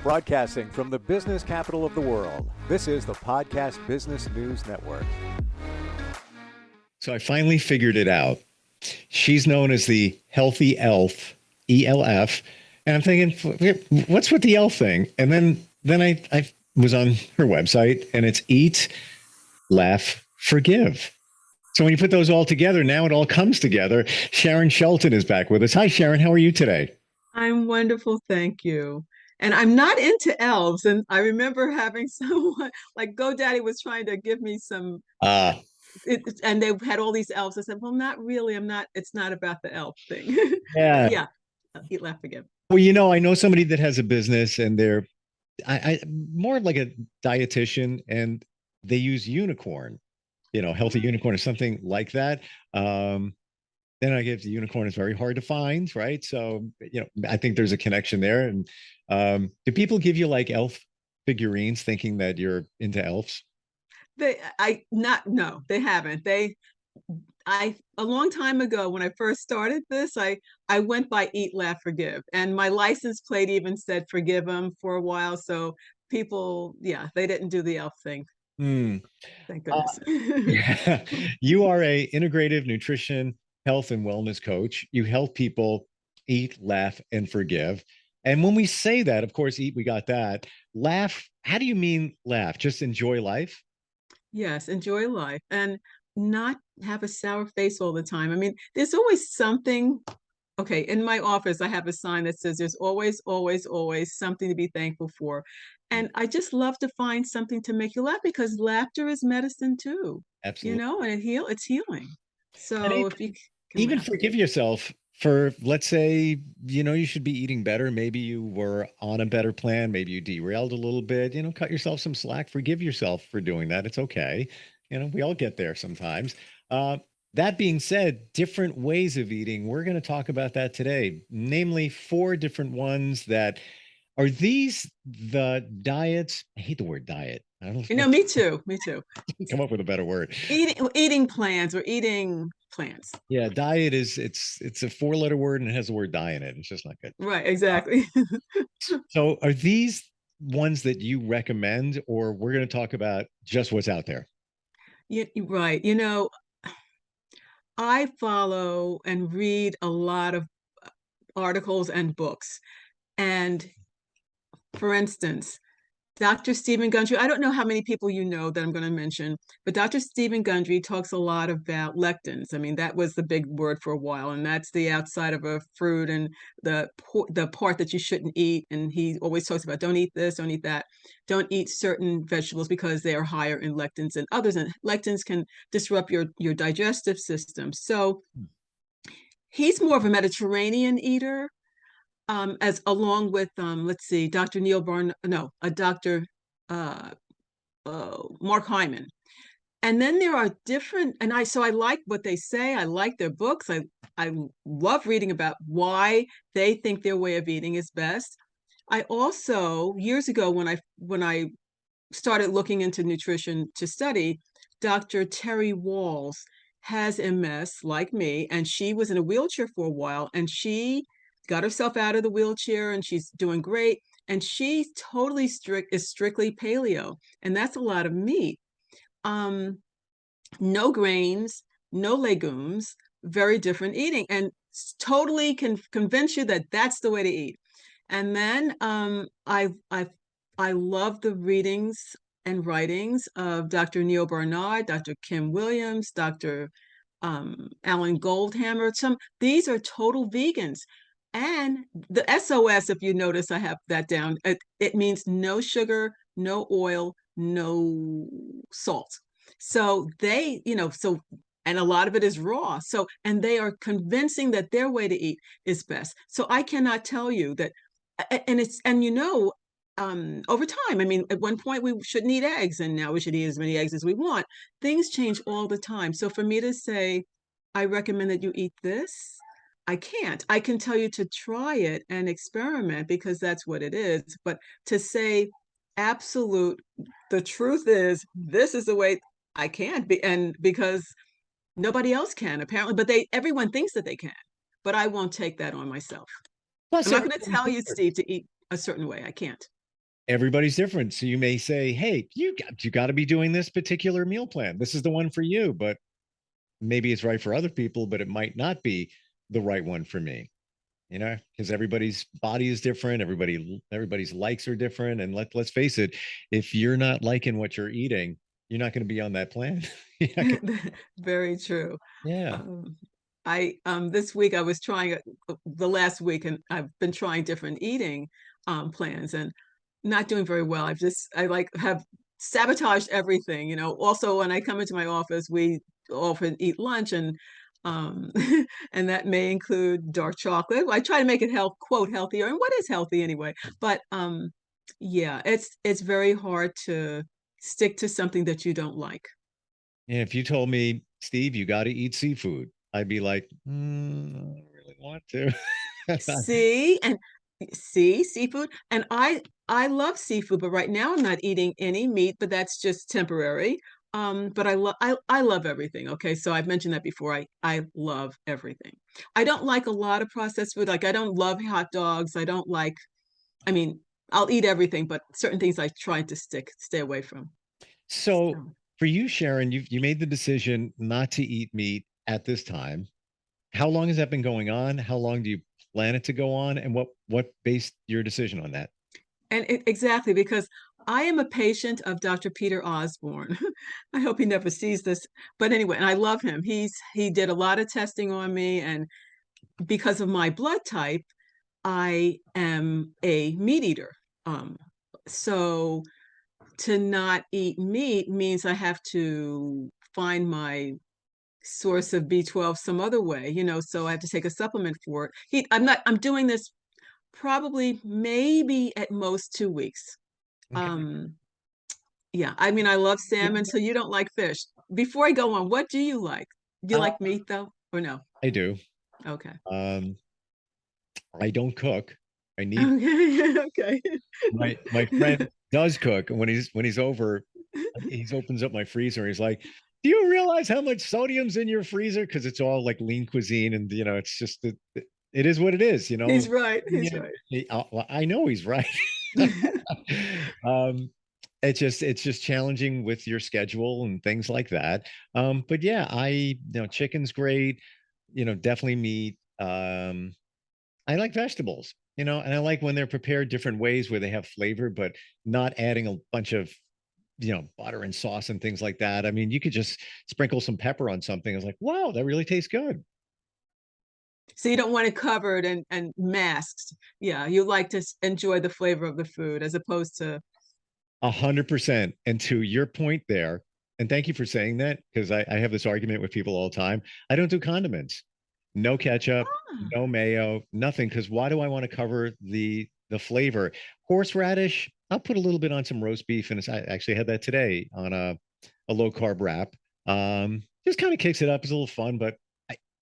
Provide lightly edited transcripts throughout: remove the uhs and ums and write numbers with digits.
Broadcasting from the business capital of the world, this is the Podcast Business News Network. So I finally figured it out. She's known as the Healthy Elf, ELF. And I'm thinking, what's with the elf thing? And then I was on her website, and it's Eat, Laugh, Forgive. So when you put those all together, now it all comes together. Sharon Shelton is back with us. Hi, Sharon. How are you today? I'm wonderful, thank you. And I'm not into elves. And I remember having someone like GoDaddy was trying to give me some, Uh, and they had all these elves. I said, well, not really. I'm not, it's not about the elf thing. But yeah. yeah, eat, laugh, forgive. Well, I know somebody that has a business, and they're I more like a dietitian, and they use unicorn, healthy unicorn or something like that. Then I guess the unicorn is very hard to find, right? So, I think there's a connection there. And do people give you like elf figurines thinking that you're into elves? No, they haven't. A long time ago when I first started this, I went by Eat, Laugh, Forgive, and my license plate even said "Forgive them" for a while. So people, yeah, they didn't do the elf thing. Hmm. Thank Uh, goodness. yeah. You are a integrative nutrition, health, and wellness coach. You help people eat, laugh, and forgive. And when we say that, of course, eat, we got that. Laugh, how do you mean laugh? Just enjoy life? Yes, enjoy life and not have a sour face all the time. I mean, there's always something. Okay, in my office, I have a sign that says there's always, always, always something to be thankful for. And I just love to find something to make you laugh because laughter is medicine too, Absolutely. and it's healing. And So if you can even laugh. forgive yourself for, let's say, you should be eating better. Maybe you were on a better plan. Maybe you derailed a little bit, cut yourself some slack. Forgive yourself for doing that. It's okay. We all get there sometimes. Uh, that being said, different ways of eating. We're going to talk about that today, namely four different ones that are these the diets. I hate the word diet. I don't know. Me too, me too. Come up with a better word. Eating plans or eating plants. Yeah, diet is it's a four-letter word, and it has the word die in it. It's just not good. Right, exactly. So are these ones that you recommend, or we're going to talk about just what's out there? Right. I follow and read a lot of articles and books. And for instance, Dr. Stephen Gundry, I don't know how many people you know that I'm going to mention, but Dr. Stephen Gundry talks a lot about lectins. I mean, that was the big word for a while, and that's the outside of a fruit and the part that you shouldn't eat. And he always talks about don't eat this, don't eat that, don't eat certain vegetables because they are higher in lectins than others, and lectins can disrupt your digestive system. So he's more of a Mediterranean eater, as along with let's see, Dr. Neil Barn, no, a Dr. Uh, Mark Hyman. And then there are different, and I like what they say. I like their books. I love reading about why they think their way of eating is best. I also years ago when I started looking into nutrition to study, Dr. Terry Walls has MS like me, and she was in a wheelchair for a while, and she got herself out of the wheelchair, and she's doing great. And she totally is strictly paleo, and that's a lot of meat. Um, no grains, no legumes, very different eating, and totally can convince you that that's the way to eat. And then I love the readings and writings of Dr. Neil Barnard, Dr. Kim Williams, Dr. Alan Goldhammer. These are total vegans. And the SOS, if you notice, I have that down. It means no sugar, no oil, no salt. So and a lot of it is raw. So, and they are convincing that their way to eat is best. So I cannot tell you that, over time, I mean, at one point we shouldn't eat eggs, and now we should eat as many eggs as we want. Things change all the time. So for me to say, I recommend that you eat this, I can't. I can tell you to try it and experiment because that's what it is. But to say absolute, the truth is, this is the way, I can't be, and because nobody else can apparently, but everyone thinks that they can. But I won't take that on myself. Plus, I'm not going to everything's tell you, different. Steve, to eat a certain way. I can't. everybody's different. So you may say, hey, you got to be doing this particular meal plan. This is the one for you, but maybe it's right for other people, but it might not be the right one for me. Because everybody's body is different, everybody's likes are different, and let's face it, if you're not liking what you're eating, you're not going to be on that plan. Very true. Yeah. Um, I this week I was trying the last week, and I've been trying different eating plans and not doing very well. I like have sabotaged everything. Also, when I come into my office, we often eat lunch, and um and that may include dark chocolate. I try to make it quote healthier, and what is healthy anyway? But yeah, it's very hard to stick to something that you don't like. And if you told me, Steve, you got to eat seafood, I'd be like, I don't really want to. See, and see seafood, and I love seafood, but right now I'm not eating any meat, but that's just temporary. But I love everything. Okay, so I've mentioned that before. I love everything. I don't like a lot of processed food. Like I don't love hot dogs. I don't like. I mean, I'll eat everything, but certain things I try to stay away from. So So. for you, Sharon, you made the decision not to eat meat at this time. How long has that been going on? How long do you plan it to go on? And what based your decision on that? And exactly, because I am a patient of Dr. Peter Osborne. I hope he never sees this. But anyway, and I love him. He did a lot of testing on me, and because of my blood type, I am a meat eater. Um, so to not eat meat means I have to find my source of B12 some other way, so I have to take a supplement for it. I'm doing this probably maybe at most 2 weeks. Okay. Um, yeah, I mean, I love salmon, so you don't like fish. Before I go on, what do you like? Do you Uh, like meat though, or no? I do. Okay. Um, I don't cook. I need Okay. Okay. my friend does cook, and when he's over, he opens up my freezer. He's like, "Do you realize how much sodium's in your freezer? Because it's all like lean cuisine, and it's just it is what it is. He's right. He's Yeah, right. well, I know he's right. um, it's just challenging with your schedule and things like that. But yeah, chicken's great. Definitely meat. I like vegetables, and I like when they're prepared different ways where they have flavor, but not adding a bunch of, butter and sauce and things like that. I mean, you could just sprinkle some pepper on something. It's like, wow, that really tastes good. So you don't want it covered and masked. Yeah, you like to enjoy the flavor of the food as opposed to. 100%. And to your point there, and thank you for saying that, because I have this argument with people all the time. I don't do condiments, no ketchup, Ah, no mayo, nothing. Because why do I want to cover the flavor? Horseradish, I'll put a little bit on some roast beef, and I actually had that today on a low carb wrap. Just kind of kicks it up. It's a little fun, but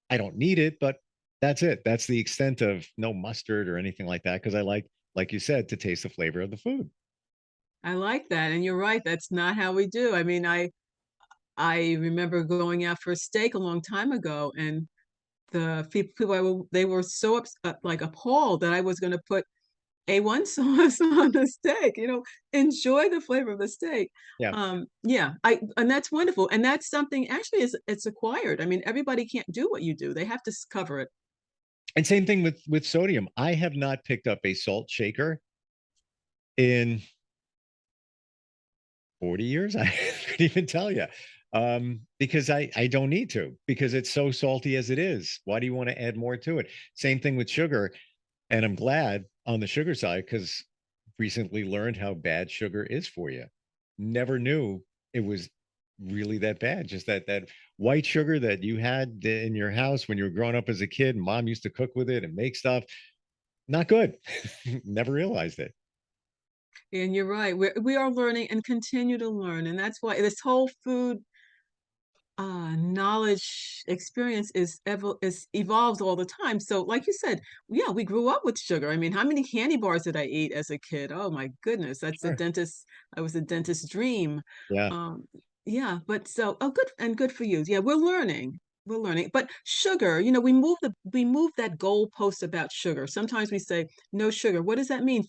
I don't need it. But that's it. That's the extent of no mustard or anything like that. Because I like you said, to taste the flavor of the food. I like that, and you're right. That's not how we do. I mean, I remember going out for a steak a long time ago, and the people they were so like appalled that I was going to put A1 sauce on the steak. Enjoy the flavor of the steak. Yeah. Yeah, I and that's wonderful, and that's something actually is it's acquired. I mean, everybody can't do what you do. They have to cover it. And same thing with sodium. I have not picked up a salt shaker in 40 years. I couldn't even tell you. Because I don't need to, because it's so salty as it is. Why do you want to add more to it? Same thing with sugar. And I'm glad on the sugar side because recently learned how bad sugar is for you. Never knew it was really that bad. Just that white sugar that you had in your house when you were growing up as a kid. Mom used to cook with it and make stuff. Not good. Never realized it. And you're right. We are learning and continue to learn, and that's why this whole food knowledge experience is evolves all the time. So like you said, yeah, we grew up with sugar. I mean, how many candy bars did I eat as a kid? Oh my goodness, that's a Sure. dentist. I was a dentist's dream. Yeah. um yeah, but so, oh, good, and good for you. Yeah, we're learning. we're learning. But sugar, you know, we move that goalpost about sugar. Sometimes we say no sugar. What does that mean?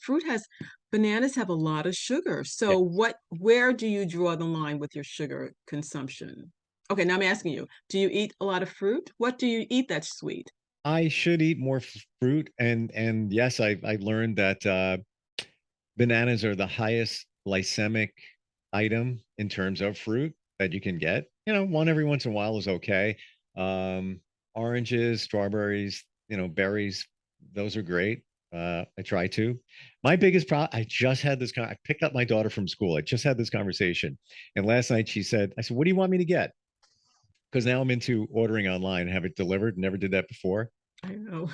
Bananas have a lot of sugar. Yeah. So where do you draw the line with your sugar consumption? Okay, now I'm asking you, do you eat a lot of fruit? What do you eat that's sweet? I should eat more fruit, and yes, I learned that bananas are the highest glycemic item in terms of fruit that you can get. One every once in a while is okay. Um, Oranges, strawberries, berries, those are great. I try to. My biggest problem, I just had this I picked up my daughter from school. I just had this conversation. And last night I said, what do you want me to get? Because now I'm into ordering online and have it delivered. Never did that before. I know.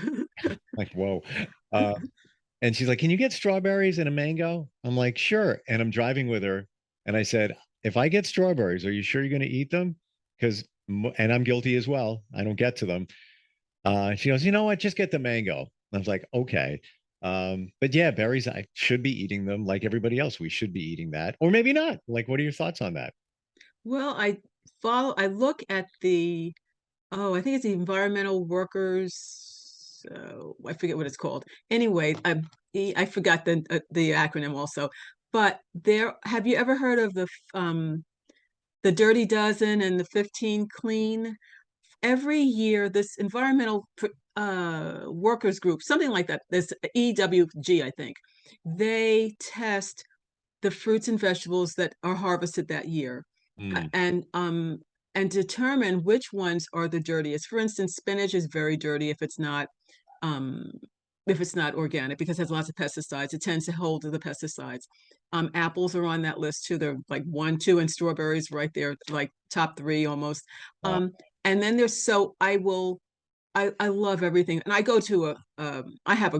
Like, whoa. Uh, and she's like, can you get strawberries and a mango? I'm like, sure. And I'm driving with her. And I said, if I get strawberries, are you sure you're going to eat them? Because, and I'm guilty as well. I don't get to them. She goes, you know what? Just get the mango. I was like, okay. But yeah, berries, I should be eating them like everybody else. We should be eating that. Or maybe not. Like, what are your thoughts on that? Well, I look at I think it's the environmental workers. I forget what it's called. Anyway, I forgot the acronym also. But have you ever heard of the Dirty Dozen and the 15 Clean? Every year, this environmental workers group, something like that, this EWG, I think, they test the fruits and vegetables that are harvested that year, uh, Mm. and um and determine which ones are the dirtiest. For instance, spinach is very dirty um if it's not organic because it has lots of pesticides. It tends to hold the pesticides. Apples are on that list too. They're like one, two, and strawberries right there, like top three almost. Wow. And then there's so I love everything, and I go to I have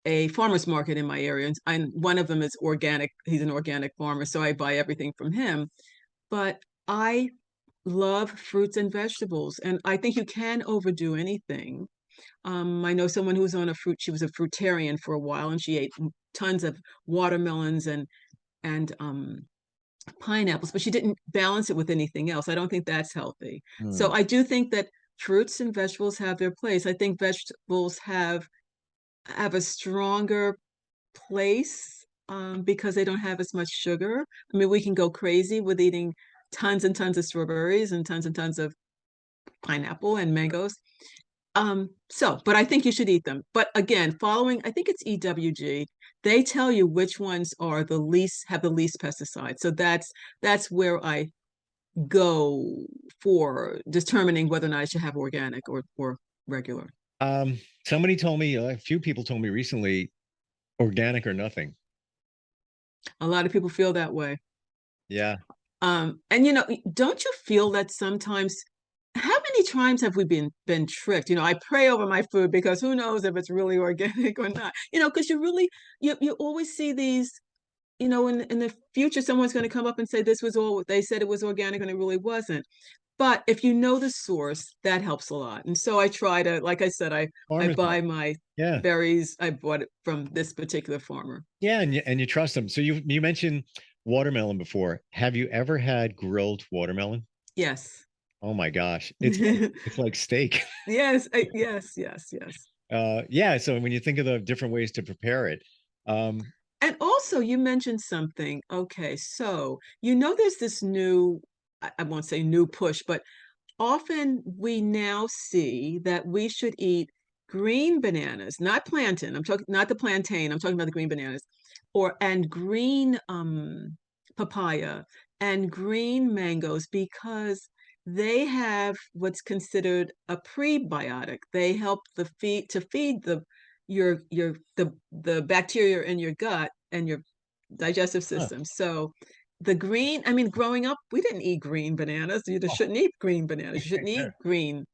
a farmer's market in my area, and one of them is organic. He's an organic farmer, so I buy everything from him. But I love fruits and vegetables, and I think you can overdo anything. I know someone who was she was a fruitarian for a while, and she ate tons of watermelons and pineapples, but she didn't balance it with anything else. I don't think that's healthy. So Mm. I do think that fruits and vegetables have their place. I think vegetables have a stronger place because they don't have as much sugar. I mean, we can go crazy with eating tons and tons of strawberries and tons of pineapple and mangoes. But I think you should eat them. But again, I think it's EWG, they tell you which ones have the least pesticides. So that's where I go for determining whether or not I should have organic or regular. Somebody told me, a few people told me recently, organic or nothing. A lot of people feel that way. Yeah. And don't you feel that sometimes, how many times have we been tricked? I pray over my food because who knows if it's really organic or not. Because you always see these, in the future someone's going to come up and say this was all they said it was organic and it really wasn't. But if you know the source, that helps a lot. And so I try to, like I said, I Farmers buy market. my Yeah. berries. I bought it from this particular farmer. Yeah, and you trust them. So you mentioned watermelon before. Have you ever had grilled watermelon? Yes. Oh my gosh. It's like steak. Yes, yes, yes, yes. Yeah, so when you think of the different ways to prepare it, um, And also, you mentioned something. Okay, so there's this new, I won't say new push, but often we now see that we should eat green bananas, not plantain. I'm talking not the plantain. I'm talking about the green bananas, and green papaya and green mangoes because they have what's considered a prebiotic. They help feed the bacteria in your gut and your digestive huh, system. So I mean, growing up, we didn't eat green bananas. You just shouldn't eat green bananas. You shouldn't eat green.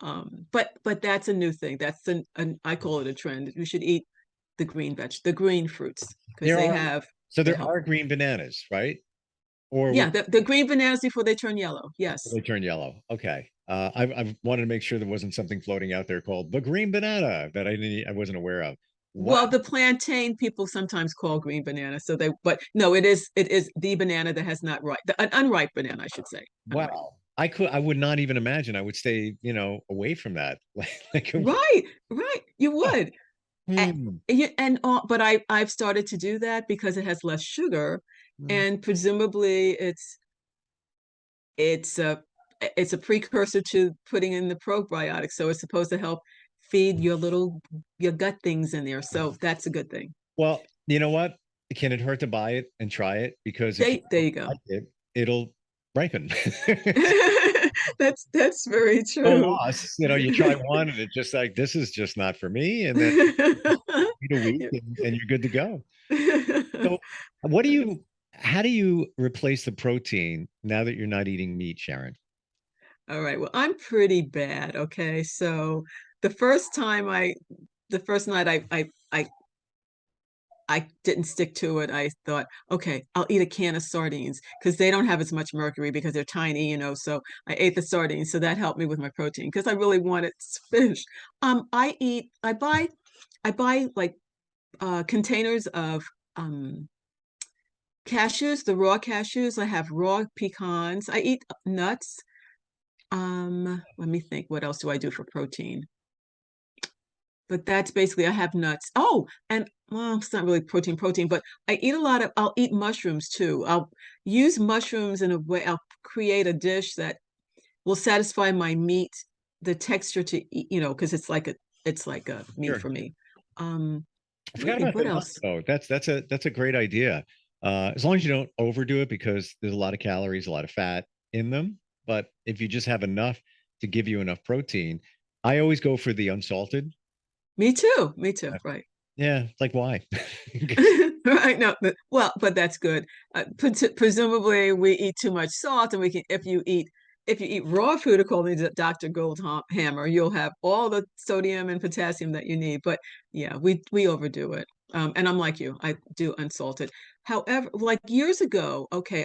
But that's a new thing. I call it a trend. We should eat the green fruits because there are so they there help. are green bananas, right? Or Yeah, the green bananas before they turn yellow. Yes. they turn yellow. Okay. I've wanted to make sure there wasn't something floating out there called the green banana that I wasn't aware of. Wow. Well, the plantain people sometimes call green banana. But no, it is the banana that has not ripe, an unripe banana, I should say. Unripe. Wow. I would not even imagine. I would stay, away from that. Like, Right, right. You oh, would. A- hmm, but I've started to do that because it has less sugar, hmm, and presumably it's a it's a precursor to putting in the probiotics, so it's supposed to help feed your gut things in there. So that's a good thing. well, you know what? Can it hurt to buy it and try it? Because if you There don't you go. like it, it'll ripen. That's very No true. loss. You try one and it's just like, this is just not for me. And then eat a week and you're good to go. So, what do you, how do you replace the protein now that you're not eating meat, Sharon? All right. Well, I'm pretty bad. Okay. So the first time the first night I didn't stick to it. I thought, okay, I'll eat a can of sardines because they don't have as much mercury because they're tiny, So I ate the sardines, so that helped me with my protein because I really wanted fish. I buy like containers of cashews, the raw cashews. I have raw pecans. I eat nuts. Let me think. What else do I do for protein? But that's basically I have nuts. Oh, and well, it's not really protein, but I'll eat mushrooms too. I'll use mushrooms in a way, I'll create a dish that will satisfy my meat, the texture to eat, because it's like a meat Sure. for me. I Let me forgot think, about what the nuts else? though. That's a great idea. As long as you don't overdo it because there's a lot of calories, a lot of fat in them. But if you just have enough to give you enough protein, I always go for the unsalted. Me too. Me too. Right. Yeah, like why? Right. No, but that's good. Presumably, we eat too much salt, and we can if you eat raw food according to Dr. Goldhammer, you'll have all the sodium and potassium that you need. But yeah, we overdo it. And I'm like you, I do unsalted. However, like years ago, okay,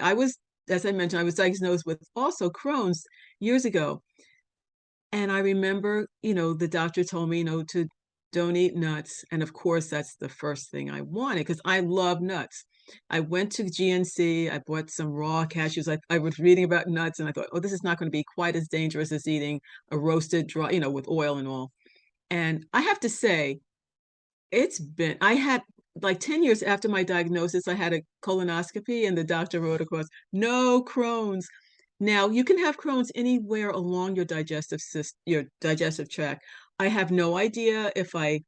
as I mentioned, I was diagnosed with also Crohn's years ago, and I remember, the doctor told me, to don't eat nuts. And of course, that's the first thing I wanted because I love nuts. I went to GNC, I bought some raw cashews. I was reading about nuts and I thought, oh, this is not going to be quite as dangerous as eating a roasted dry, with oil and all. And I have to say, I had like 10 years after my diagnosis, I had a colonoscopy and the doctor wrote across, no Crohn's. Now you can have Crohn's anywhere along your your digestive tract. I have no idea if I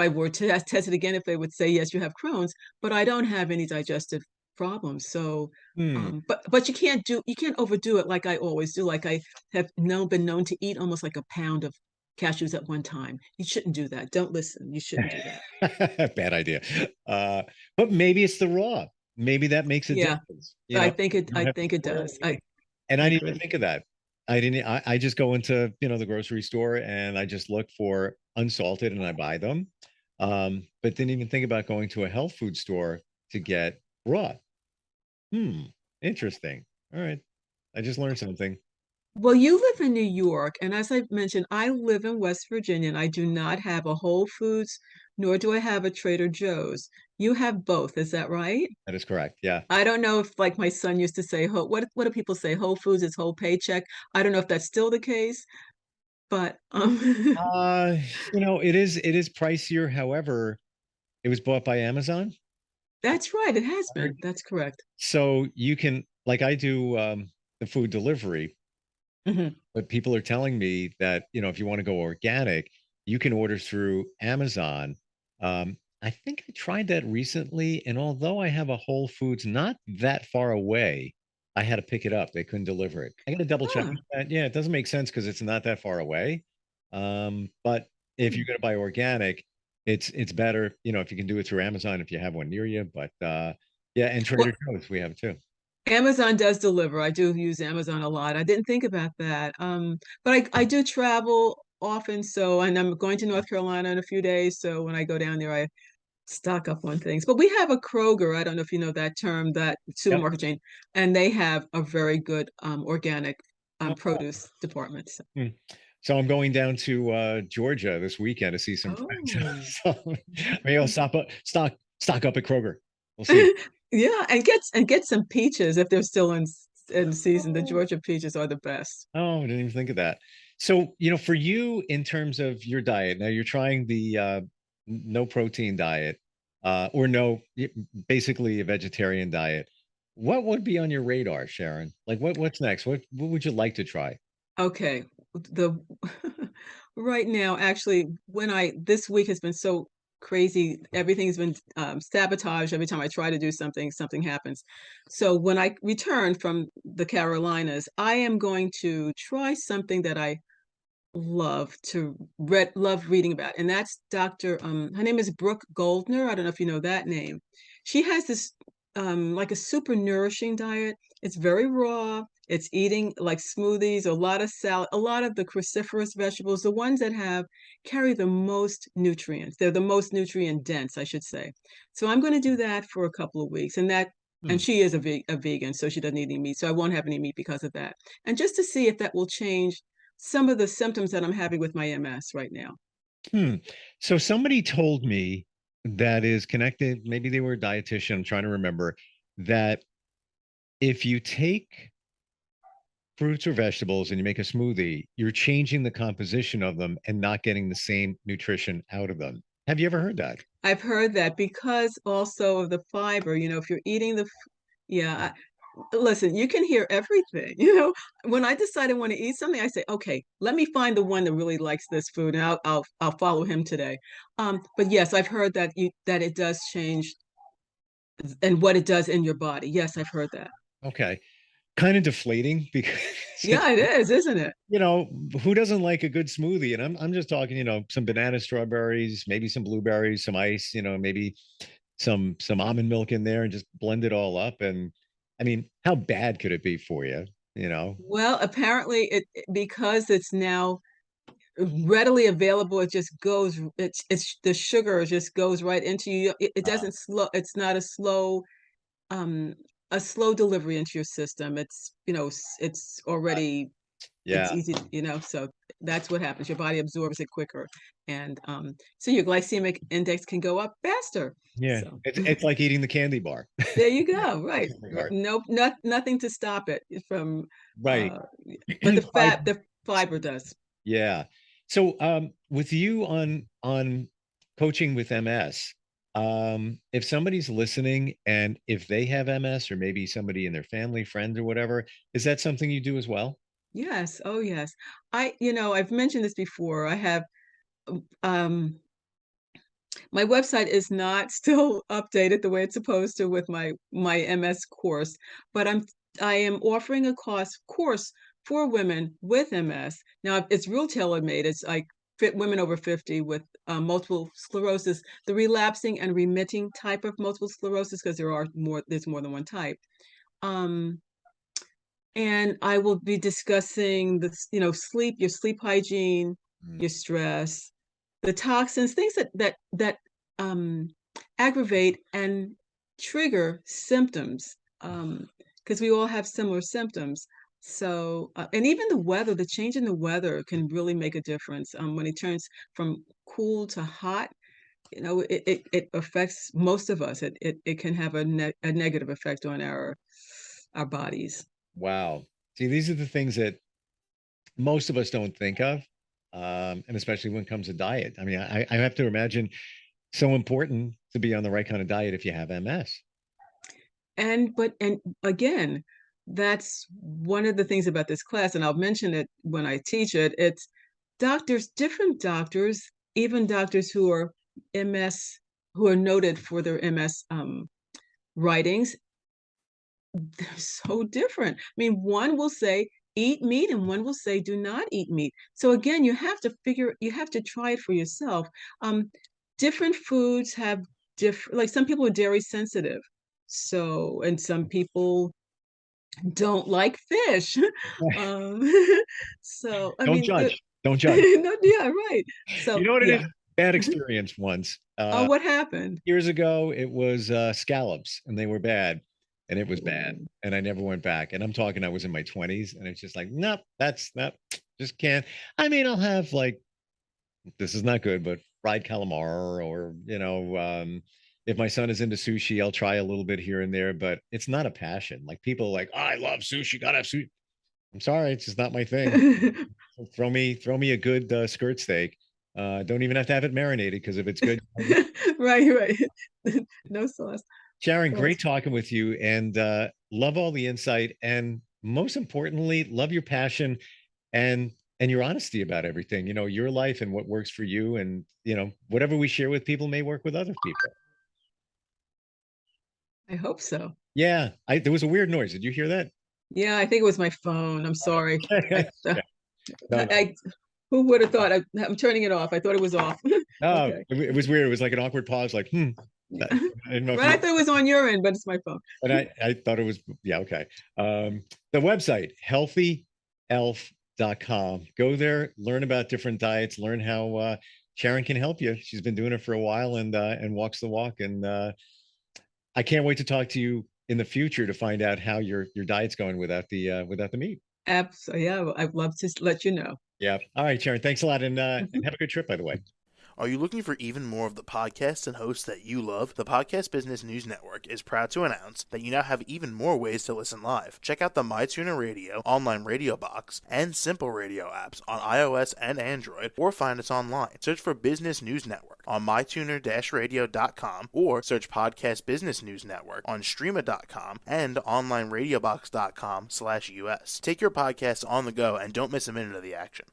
were to test it again, if they would say, yes, you have Crohn's, but I don't have any digestive problems. So, Hmm. but you can't overdo it like I always do. Like I have been known to eat almost like a pound of cashews at one time. You shouldn't do that. Don't listen. You shouldn't do that. Bad idea. Uh, but maybe it's the raw. Maybe that makes a Yeah, difference. You I don't have to think it boil does. everything. And I I didn't even agree. think of that. I didn't. I just go into the grocery store and I just look for unsalted and I buy them. But didn't even think about going to a health food store to get raw. Hmm. Interesting. All right. I just learned something. Well, you live in New York, and as I mentioned, I live in West Virginia, and I do not have a Whole Foods, nor do I have a Trader Joe's. You have both, is that right? That is correct. Yeah. I don't know if, like my son used to say, what do people say? Whole Foods is whole paycheck. I don't know if that's still the case, but Uh, it is pricier. However, it was bought by Amazon. that's right. It has been. That's correct. So you can, like I do the food delivery, Hmm. but people are telling me that, if you want to go organic, you can order through Amazon. I think I tried that recently, and although I have a Whole Foods not that far away, I had to pick it up. They couldn't deliver it. I got to double check Huh. that. Yeah, it doesn't make sense because it's not that far away. But if you're Hmm. going to buy organic, it's better, if you can do it through Amazon if you have one near you. But yeah, and Trader Well, Joe's we have too. Amazon does deliver. I do use Amazon a lot. I didn't think about that. But I do travel often, and I'm going to North Carolina in a few days. So when I go down there, I stock up on things. But we have a Kroger. I don't know if you know that term, that Yep. supermarket chain, and they have a very good organic Oh, produce department. So. hmm. So I'm going down to Georgia this weekend to see some Oh. friends. So maybe I'll stock up at Kroger. We'll see. Yeah, and get some peaches if they're still in in season. The Georgia peaches are the best. Oh, I didn't even think of that. So, for you in terms of your diet, now you're trying the no protein diet, or basically a vegetarian diet. What would be on your radar, Sharon? Like what's next? What would you like to try? Okay. The right now, actually, this week has been so crazy. Everything's been sabotaged. Every time I try to do something, something happens. So when I return from the Carolinas, I am going to try something that I love reading about, and that's Dr. Her name is Brooke Goldner. I don't know if you know that name. She has this like a super nourishing diet. It's very raw. It's eating like smoothies, a lot of salad, a lot of the cruciferous vegetables, the ones that have carry the most nutrients. They're the most nutrient dense, I should say. So I'm going to do that for a couple of weeks, and Hmm. she is a vegan, so she doesn't eat any meat. So I won't have any meat because of that. And just to see if that will change some of the symptoms that I'm having with my MS right now. Hmm. So somebody told me that is connected, maybe they were a dietitian, I'm trying to remember, that if you take fruits or vegetables and you make a smoothie, you're changing the composition of them and not getting the same nutrition out of them. Have you ever heard that? I've heard that because also of the fiber, if you're eating yeah, listen, you can hear everything. When I decide I want to eat something, I say, okay, let me find the one that really likes this food, and I'll follow him today. But yes, I've heard that it does change and what it does in your body. Yes, I've heard that. Okay. Kind of deflating because Yeah, it is, isn't it? you know, who doesn't like a good smoothie? And I'm just talking, some banana strawberries, maybe some blueberries, some ice, maybe some almond milk in there and just blend it all up. And I mean, how bad could it be for you? You know? Well, apparently because it's now readily available, it's the sugar just goes right into you. It Uh, doesn't slow, it's not um a slow delivery into your system. It's already it's yeah. easy, so that's what happens. Your body absorbs it quicker. And so your glycemic index can go up faster. Yeah. So It's like eating the candy bar. there you go. Right. Really hard. No, nothing to stop it from Right. uh but Fiber. the fiber does. Yeah. So with you on coaching with MS, if somebody's listening and if they have MS or maybe somebody in their family, friends or whatever, is that something you do as well? Yes. Oh, yes. I've mentioned this before. I have um my website is not still updated the way it's supposed to with my MS course, but I am offering a course for women with MS. Now it's real tailor-made. It's like fit women over 50 with multiple sclerosis, the relapsing and remitting type of multiple sclerosis, because there's more than one type. Um, and I will be discussing sleep, your sleep hygiene, Mm. your stress, the toxins, things that um, aggravate and trigger symptoms, because we all have similar symptoms. So, and even the change in the weather can really make a difference. When it turns from cool to hot, it affects most of us. It can have a negative effect on our bodies. Wow. See, these are the things that most of us don't think of. And especially when it comes to diet. I mean, I have to imagine so important to be on the right kind of diet if you have MS. And again, that's one of the things about this class, and I'll mention it when I teach it. It's different doctors, even doctors who are MS, who are noted for their MS writings, they're so different. I mean, one will say eat meat and one will say do not eat meat. So again, you have to try it for yourself. Um, Different foods have different, like some people are dairy sensitive. So, and some people don't like fish. Um, so, I Don't mean, judge. Don't judge. no, yeah, right. You So, know what it is? yeah. Bad Mhm. experience once. Oh, what happened? Years ago, it was scallops, and they were bad, and it was bad, Ooh. and I never went back. And I'm talking, I was in my 20s, and it's just like, nope, that's not, just can't. I mean, I'll have like, this is not good, but fried calamar or if my son is into sushi, I'll try a little bit here and there, but it's not a passion. Like people are like, oh, I love sushi, gotta have sushi. I'm sorry, it's just not my thing. Throw me a good skirt steak. Don't even have to have it marinated because if it's good. Right. No sauce. Sharon, Right. great talking with you, and love all the insight, and most importantly, love your passion and your honesty about everything. Your life and what works for you, and whatever we share with people may work with other people. I hope so. Yeah, there was a weird noise. Did you hear that? Yeah, I think it was my phone. I'm sorry. No, Who would have thought? I'm turning it off. I thought it was off. no, Okay. it was weird. It was like an awkward pause, like, I didn't know if Right, I thought it was on your end, but it's my phone. and I thought it was, yeah, okay. The website, healthyelf.com. Go there, learn about different diets, learn how Sharon can help you. She's been doing it for a while and walks the walk. And I can't wait to talk to you in the future to find out how your diet's going without the meat. Absolutely. Yeah, I'd love to let you know. Yeah. All right, Sharon. Thanks a lot, and have a good trip, by the way. Are you looking for even more of the podcasts and hosts that you love? The Podcast Business News Network is proud to announce that you now have even more ways to listen live. Check out the MyTuner Radio, online radio box, and Simple Radio apps on iOS and Android, or find us online. Search for Business News Network on mytuner-radio.com, or search Podcast Business News Network on streama.com and onlineradiobox.com/US. Take your podcast on the go and don't miss a minute of the action.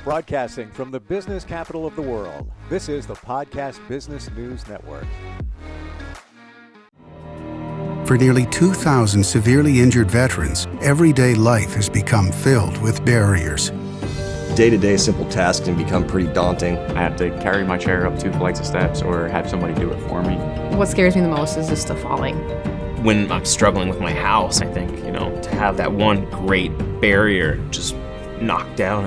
Broadcasting from the business capital of the world, this is the Podcast Business News Network. For nearly 2,000 severely injured veterans, everyday life has become filled with barriers. Day-to-day simple tasks can become pretty daunting. I have to carry my chair up 2 flights of steps or have somebody do it for me. What scares me the most is just the falling. When I'm struggling with my house, I think, to have that one great barrier just knocked down,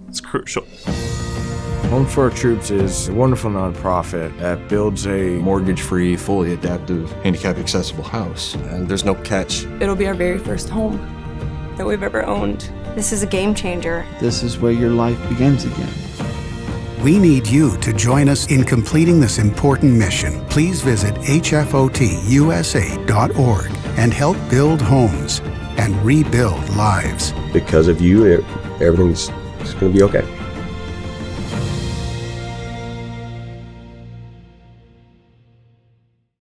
it's crucial. Home for Our Troops is a wonderful nonprofit that builds a Mortgage-free, fully adaptive, handicap-accessible house. And there's no catch. It'll be our very first home that we've ever owned. This is a game changer. This is where your life begins again. We need you to join us in completing this important mission. Please visit hfotusa.org and help build homes and rebuild lives. Because of you, everything's going to be okay.